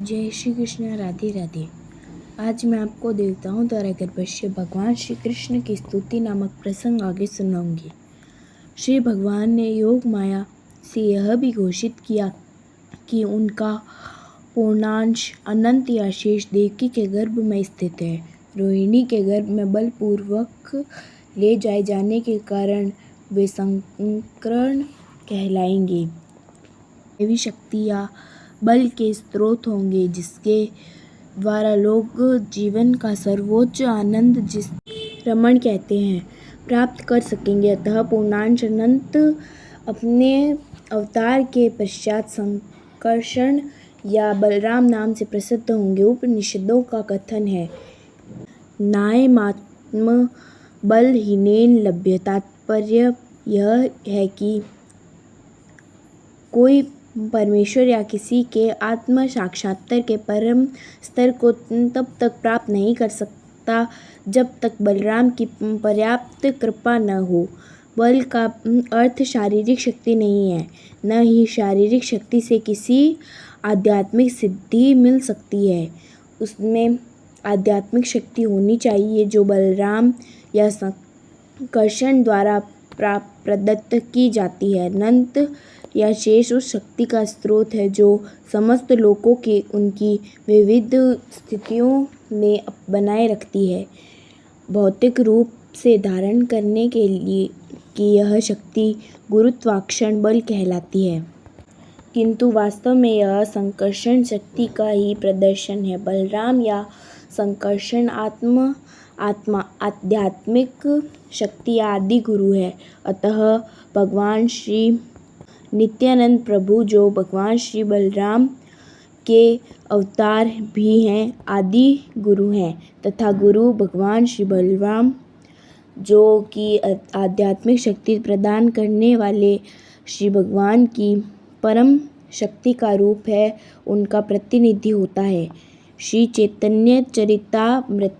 जय श्री कृष्ण। राधे राधे। आज मैं आपको देवताओं द्वारा गर्भस्य भगवान श्री कृष्ण की स्तुति नामक प्रसंग आगे सुनाऊंगी। श्री भगवान ने योग माया से यह भी घोषित किया कि उनका पूर्णांश अनंत या शेष देवकी के गर्भ में स्थित है। रोहिणी के गर्भ में बलपूर्वक ले जाए जाने के कारण वे संकरण कहलाएंगे। देवी शक्ति या बल के स्रोत होंगे जिसके द्वारा लोग जीवन का सर्वोच्च आनंद, जिसे रमण कहते हैं, प्राप्त कर सकेंगे। अतः पूर्णांश अनंत अपने अवतार के पश्चात संकर्षण या बलराम नाम से प्रसिद्ध होंगे। उपनिषदों का कथन है, नायमात्म बल हीनेन लभ्य। तात्पर्य यह है कि कोई परमेश्वर या किसी के आत्म साक्षात्कार के परम स्तर को तब तक प्राप्त नहीं कर सकता जब तक बलराम की पर्याप्त कृपा न हो। बल का अर्थ शारीरिक शक्ति नहीं है, न ही शारीरिक शक्ति से किसी आध्यात्मिक सिद्धि मिल सकती है। उसमें आध्यात्मिक शक्ति होनी चाहिए जो बलराम या संकर्षण द्वारा प्रदत्त की जाती है। अनंत या शेष उस शक्ति का स्रोत है जो समस्त लोकों के उनकी विविध स्थितियों में बनाए रखती है। भौतिक रूप से धारण करने के लिए की यह शक्ति गुरुत्वाकर्षण बल कहलाती है, किंतु वास्तव में यह संकर्षण शक्ति का ही प्रदर्शन है। बलराम या संकर्षण आत्मा आध्यात्मिक शक्ति या आदि गुरु है। अतः भगवान श्री नित्यानंद प्रभु, जो भगवान श्री बलराम के अवतार भी हैं, आदि गुरु हैं, तथा गुरु भगवान श्री बलराम जो कि आध्यात्मिक शक्ति प्रदान करने वाले श्री भगवान की परम शक्ति का रूप है, उनका प्रतिनिधि होता है। श्री चैतन्य चरितामृत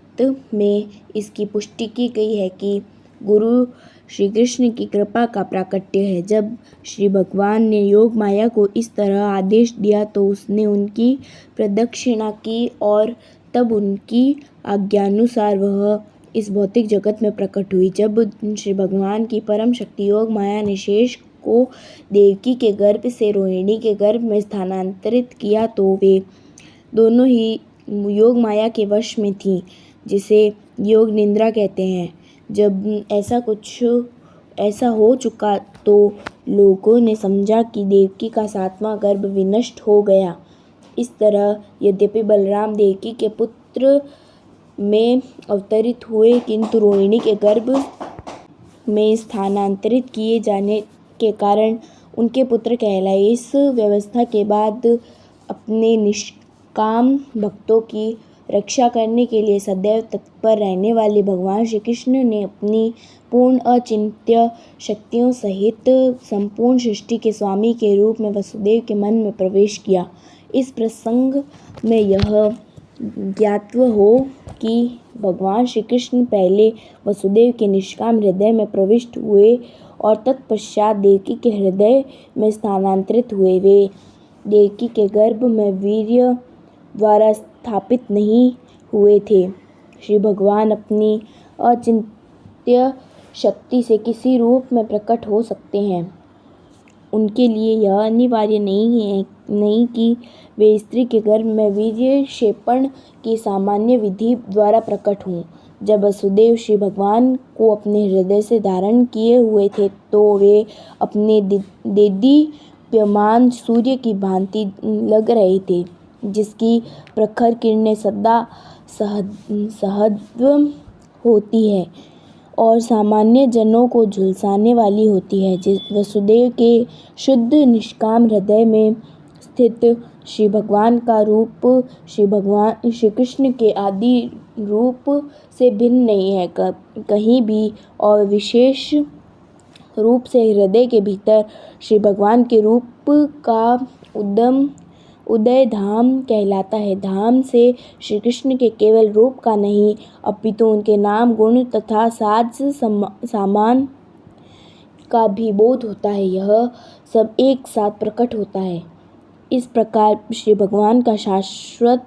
में इसकी पुष्टि की गई है कि गुरु श्री कृष्ण की कृपा का प्राकट्य है। जब श्री भगवान ने योग माया को इस तरह आदेश दिया तो उसने उनकी प्रदक्षिणा की और तब उनकी आज्ञानुसार वह इस भौतिक जगत में प्रकट हुई। जब श्री भगवान की परम शक्ति योग माया ने शेष को देवकी के गर्भ से रोहिणी के गर्भ में स्थानांतरित किया तो वे दोनों ही योग माया के वश में थीं, जिसे योग निद्रा कहते हैं। जब ऐसा हो चुका तो लोगों ने समझा कि देवकी का 7वां गर्भ विनष्ट हो गया। इस तरह यद्यपि बलराम देवकी के पुत्र में अवतरित हुए, किंतु रोहिणी के गर्भ में स्थानांतरित किए जाने के कारण उनके पुत्र कहलाए। इस व्यवस्था के बाद अपने निष्काम भक्तों की रक्षा करने के लिए सदैव तत्पर रहने वाले भगवान श्री कृष्ण ने अपनी पूर्ण अचिंत्य शक्तियों सहित संपूर्ण सृष्टि के स्वामी के रूप में वसुदेव के मन में प्रवेश किया। इस प्रसंग में यह ज्ञातव्य हो कि भगवान श्री कृष्ण पहले वसुदेव के निष्काम हृदय में प्रविष्ट हुए और तत्पश्चात देवकी के हृदय में स्थानांतरित हुए। वे देवकी के गर्भ में वीर्य द्वारा स्थापित नहीं हुए थे। श्री भगवान अपनी अचिंत्य शक्ति से किसी रूप में प्रकट हो सकते हैं। उनके लिए यह अनिवार्य नहीं कि वे स्त्री के गर्भ में वीर्य क्षेपण की सामान्य विधि द्वारा प्रकट हों। जब वसुदेव श्री भगवान को अपने हृदय से धारण किए हुए थे तो वे अपने देदीप्यमान सूर्य की भांति लग रहे थे, जिसकी प्रखर किरणें सदा सहस्त्र होती है और सामान्य जनों को झुलसाने वाली होती है। वसुदेव के शुद्ध निष्काम हृदय में स्थित श्री भगवान का रूप श्री कृष्ण के आदि रूप से भिन्न नहीं है कहीं भी, और विशेष रूप से हृदय के भीतर श्री भगवान के रूप का उदय धाम कहलाता है। धाम से श्री कृष्ण के केवल रूप का नहीं, अपितु उनके नाम, गुण तथा साज सामान का भी बोध होता है। यह सब एक साथ प्रकट होता है। इस प्रकार श्री भगवान का शाश्वत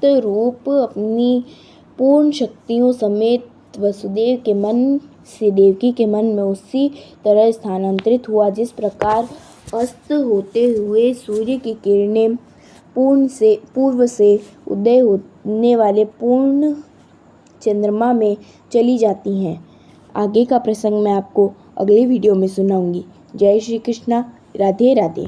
रूप अपनी पूर्ण शक्तियों समेत वसुदेव के मन से देवकी के मन में उसी तरह स्थानांतरित हुआ जिस प्रकार अस्त होते हुए सूर्य की किरणें पूर्व से उदय होने वाले पूर्ण चंद्रमा में चली जाती हैं। आगे का प्रसंग मैं आपको अगले वीडियो में सुनाऊंगी। जय श्री कृष्णा। राधे राधे।